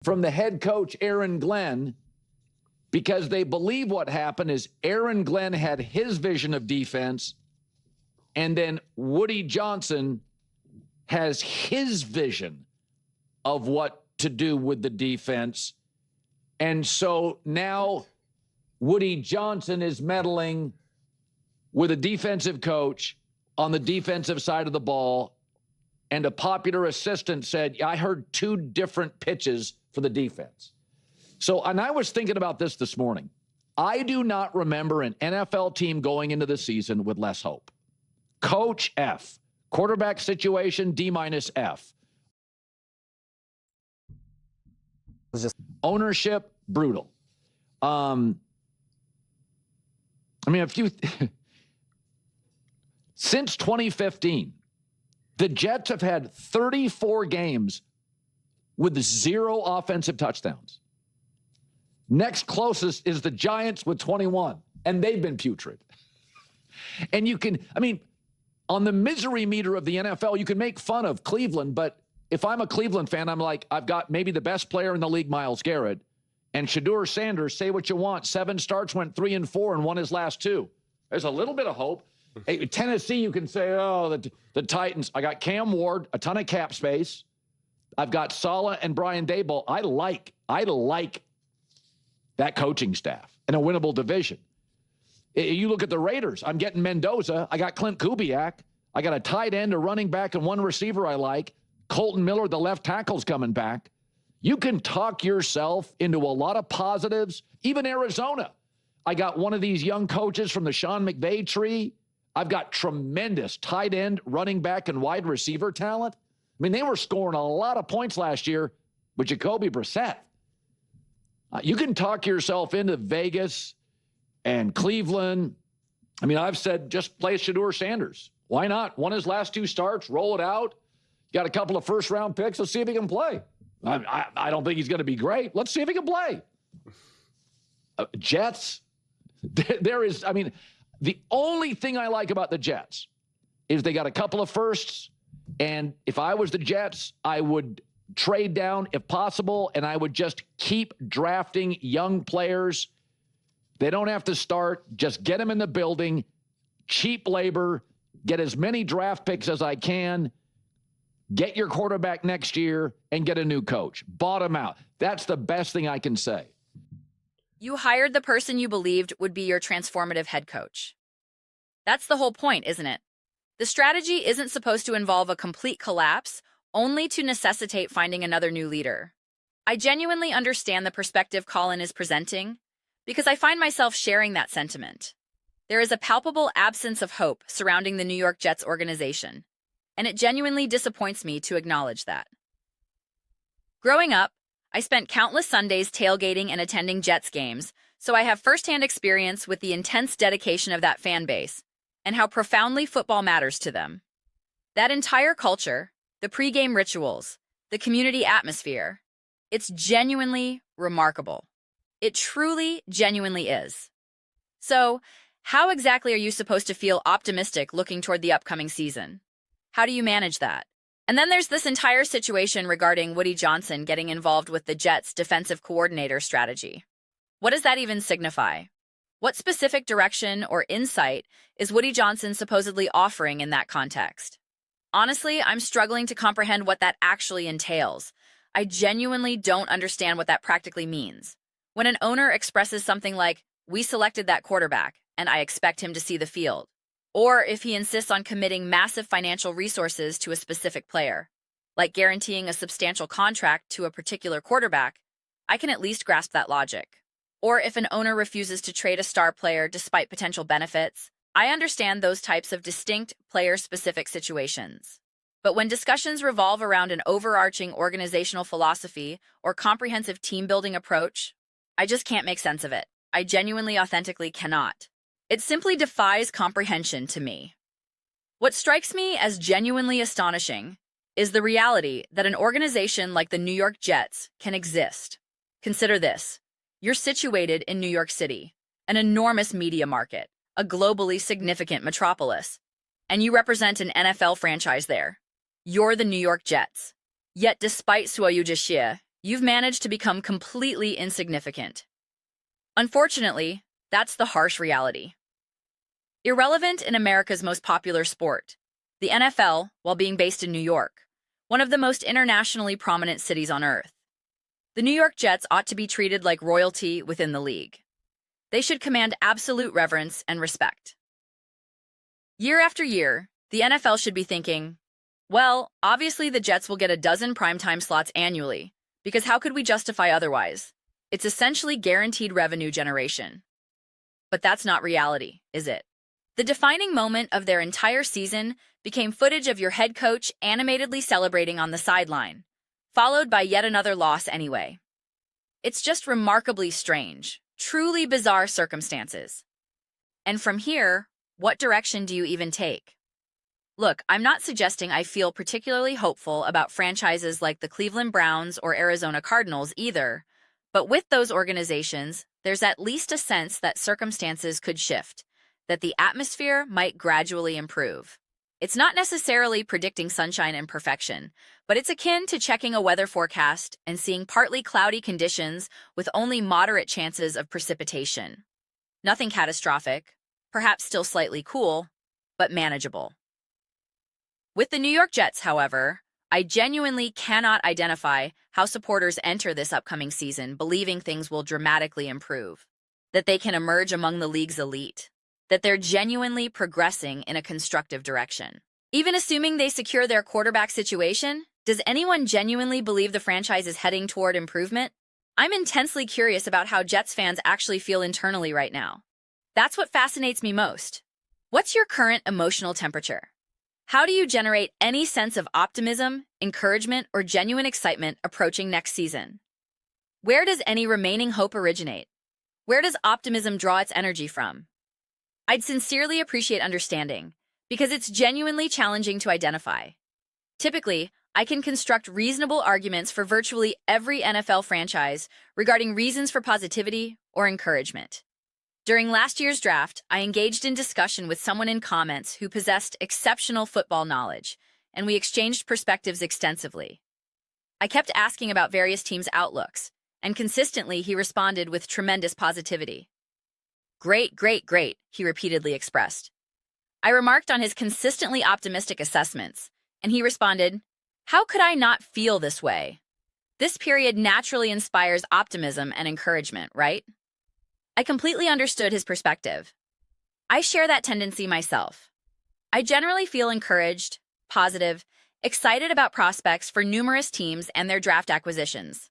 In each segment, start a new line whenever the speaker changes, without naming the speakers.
from the head coach, Aaron Glenn, because they believe what happened is Aaron Glenn had his vision of defense, and then Woody Johnson has his vision of what to do with the defense. And so now Woody Johnson is meddling with a defensive coach on the defensive side of the ball, and a popular assistant said, I heard 2 different pitches for the defense. So, and I was thinking about this morning. I do not remember an NFL team going into the season with less hope. Coach F, quarterback situation D-F. Ownership, brutal. Since 2015, the Jets have had 34 games with 0 offensive touchdowns. Next closest is the Giants with 21, and they've been putrid. And you can, on the misery meter of the NFL, you can make fun of Cleveland, but if I'm a Cleveland fan, I'm like, I've got maybe the best player in the league, Myles Garrett, and Shedeur Sanders, say what you want, 7 starts, went 3-4, and won his last 2. There's a little bit of hope. Hey, Tennessee, you can say, the Titans. I got Cam Ward, a ton of cap space. I've got Saleh and Brian Daboll. I like that coaching staff in a winnable division. You look at the Raiders. I'm getting Mendoza. I got Clint Kubiak. I got a tight end, a running back, and 1 receiver I like. Colton Miller, the left tackle's coming back. You can talk yourself into a lot of positives. Even Arizona. I got one of these young coaches from the Sean McVay tree. I've got tremendous tight end, running back, and wide receiver talent. They were scoring a lot of points last year with Jacoby Brissett. You can talk yourself into Vegas and Cleveland. I've said just play Shedeur Sanders. Why not? Won his last 2 starts, roll it out. Got a couple of first-round picks. Let's see if he can play. I don't think he's going to be great. Let's see if he can play. Jets, the only thing I like about the Jets is they got a couple of firsts, and if I was the Jets, I would trade down if possible, and I would just keep drafting young players. They don't have to start. Just get them in the building, cheap labor, get as many draft picks as I can, get your quarterback next year, and get a new coach. Bottom out. That's the best thing I can say.
You hired the person you believed would be your transformative head coach. That's the whole point, isn't it? The strategy isn't supposed to involve a complete collapse, only to necessitate finding another new leader. I genuinely understand the perspective Colin is presenting, because I find myself sharing that sentiment. There is a palpable absence of hope surrounding the New York Jets organization, and it genuinely disappoints me to acknowledge that. Growing up, I spent countless Sundays tailgating and attending Jets games, so I have firsthand experience with the intense dedication of that fan base and how profoundly football matters to them. That entire culture, the pregame rituals, the community atmosphere, it's genuinely remarkable. It truly, genuinely is. So, how exactly are you supposed to feel optimistic looking toward the upcoming season? How do you manage that? And then there's this entire situation regarding Woody Johnson getting involved with the Jets' defensive coordinator strategy. What does that even signify? What specific direction or insight is Woody Johnson supposedly offering in that context? Honestly, I'm struggling to comprehend what that actually entails. I genuinely don't understand what that practically means. When an owner expresses something like, "We selected that quarterback, and I expect him to see the field," or if he insists on committing massive financial resources to a specific player, like guaranteeing a substantial contract to a particular quarterback, I can at least grasp that logic. Or if an owner refuses to trade a star player despite potential benefits, I understand those types of distinct player-specific situations. But when discussions revolve around an overarching organizational philosophy or comprehensive team-building approach, I just can't make sense of it. I genuinely, authentically cannot. It simply defies comprehension to me. What strikes me as genuinely astonishing is the reality that an organization like the New York Jets can exist. Consider this. You're situated in New York City, an enormous media market, a globally significant metropolis, and you represent an NFL franchise there. You're the New York Jets. Yet despite 所有这些, you've managed to become completely insignificant. Unfortunately, that's the harsh reality. Irrelevant in America's most popular sport, the NFL, while being based in New York, one of the most internationally prominent cities on earth. The New York Jets ought to be treated like royalty within the league. They should command absolute reverence and respect. Year after year, the NFL should be thinking, well, obviously the Jets will get a dozen primetime slots annually, because how could we justify otherwise? It's essentially guaranteed revenue generation. But that's not reality, is it? The defining moment of their entire season became footage of your head coach animatedly celebrating on the sideline, followed by yet another loss anyway. It's just remarkably strange, truly bizarre circumstances. And from here, what direction do you even take? Look, I'm not suggesting I feel particularly hopeful about franchises like the Cleveland Browns or Arizona Cardinals either, but with those organizations, there's at least a sense that circumstances could shift, that the atmosphere might gradually improve. It's not necessarily predicting sunshine and perfection, but it's akin to checking a weather forecast and seeing partly cloudy conditions with only moderate chances of precipitation. Nothing catastrophic, perhaps still slightly cool, but manageable. With the New York Jets, however, I genuinely cannot identify how supporters enter this upcoming season believing things will dramatically improve, that they can emerge among the league's elite, that they're genuinely progressing in a constructive direction. Even assuming they secure their quarterback situation, does anyone genuinely believe the franchise is heading toward improvement? I'm intensely curious about how Jets fans actually feel internally right now. That's what fascinates me most. What's your current emotional temperature? How do you generate any sense of optimism, encouragement, or genuine excitement approaching next season? Where does any remaining hope originate? Where does optimism draw its energy from? I'd sincerely appreciate understanding, because it's genuinely challenging to identify. Typically, I can construct reasonable arguments for virtually every NFL franchise regarding reasons for positivity or encouragement. During last year's draft, I engaged in discussion with someone in comments who possessed exceptional football knowledge, and we exchanged perspectives extensively. I kept asking about various teams' outlooks, and consistently he responded with tremendous positivity. Great, great, great, he repeatedly expressed. I remarked on his consistently optimistic assessments, and he responded, how could I not feel this way? This period naturally inspires optimism and encouragement, right? I completely understood his perspective. I share that tendency myself. I generally feel encouraged, positive, excited about prospects for numerous teams and their draft acquisitions.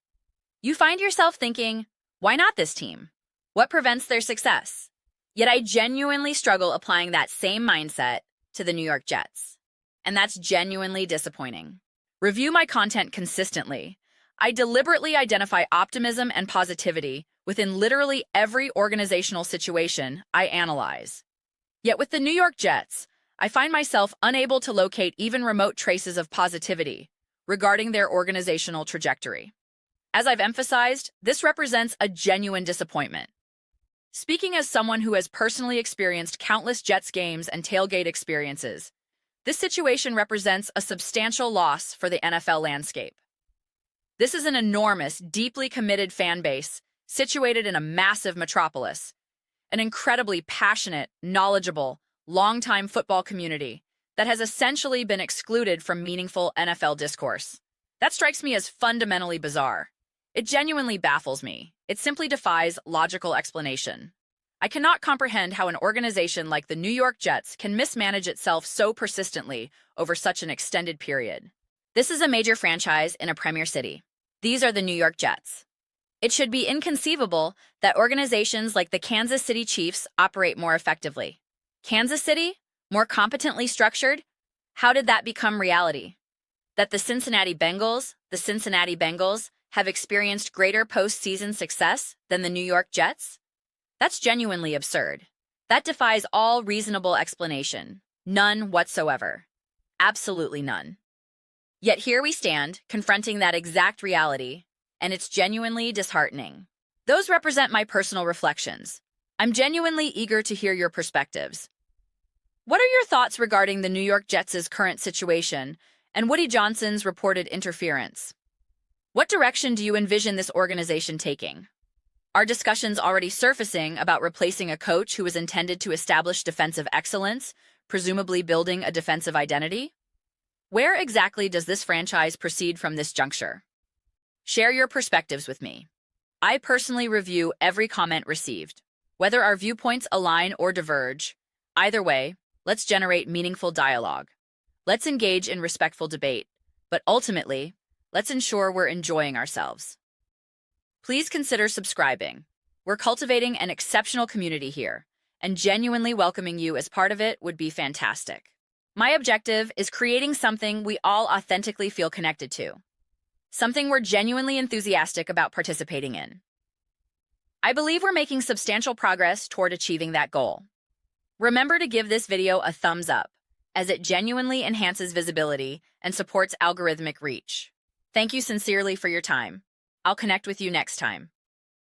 You find yourself thinking, why not this team? What prevents their success? Yet I genuinely struggle applying that same mindset to the New York Jets. And that's genuinely disappointing. Review my content consistently. I deliberately identify optimism and positivity within literally every organizational situation I analyze. Yet with the New York Jets, I find myself unable to locate even remote traces of positivity regarding their organizational trajectory. As I've emphasized, this represents a genuine disappointment. Speaking as someone who has personally experienced countless Jets games and tailgate experiences, this situation represents a substantial loss for the NFL landscape. This is an enormous, deeply committed fan base situated in a massive metropolis, an incredibly passionate, knowledgeable, longtime football community that has essentially been excluded from meaningful NFL discourse. That strikes me as fundamentally bizarre. It genuinely baffles me. It simply defies logical explanation. I cannot comprehend how an organization like the New York Jets can mismanage itself so persistently over such an extended period. This is a major franchise in a premier city. These are the New York Jets. It should be inconceivable that organizations like the Kansas City Chiefs operate more effectively. Kansas City? More competently structured? How did that become reality? That the Cincinnati Bengals have experienced greater postseason success than the New York Jets? That's genuinely absurd. That defies all reasonable explanation. None whatsoever. Absolutely none. Yet here we stand, confronting that exact reality, and it's genuinely disheartening. Those represent my personal reflections. I'm genuinely eager to hear your perspectives. What are your thoughts regarding the New York Jets' current situation and Woody Johnson's reported interference? What direction do you envision this organization taking? Are discussions already surfacing about replacing a coach who was intended to establish defensive excellence, presumably building a defensive identity? Where exactly does this franchise proceed from this juncture? Share your perspectives with me. I personally review every comment received. Whether our viewpoints align or diverge, either way, let's generate meaningful dialogue. Let's engage in respectful debate, but ultimately, let's ensure we're enjoying ourselves. Please consider subscribing. We're cultivating an exceptional community here, and genuinely welcoming you as part of it would be fantastic. My objective is creating something we all authentically feel connected to, something we're genuinely enthusiastic about participating in. I believe we're making substantial progress toward achieving that goal. Remember to give this video a thumbs up, as it genuinely enhances visibility and supports algorithmic reach. Thank you sincerely for your time. I'll connect with you next time.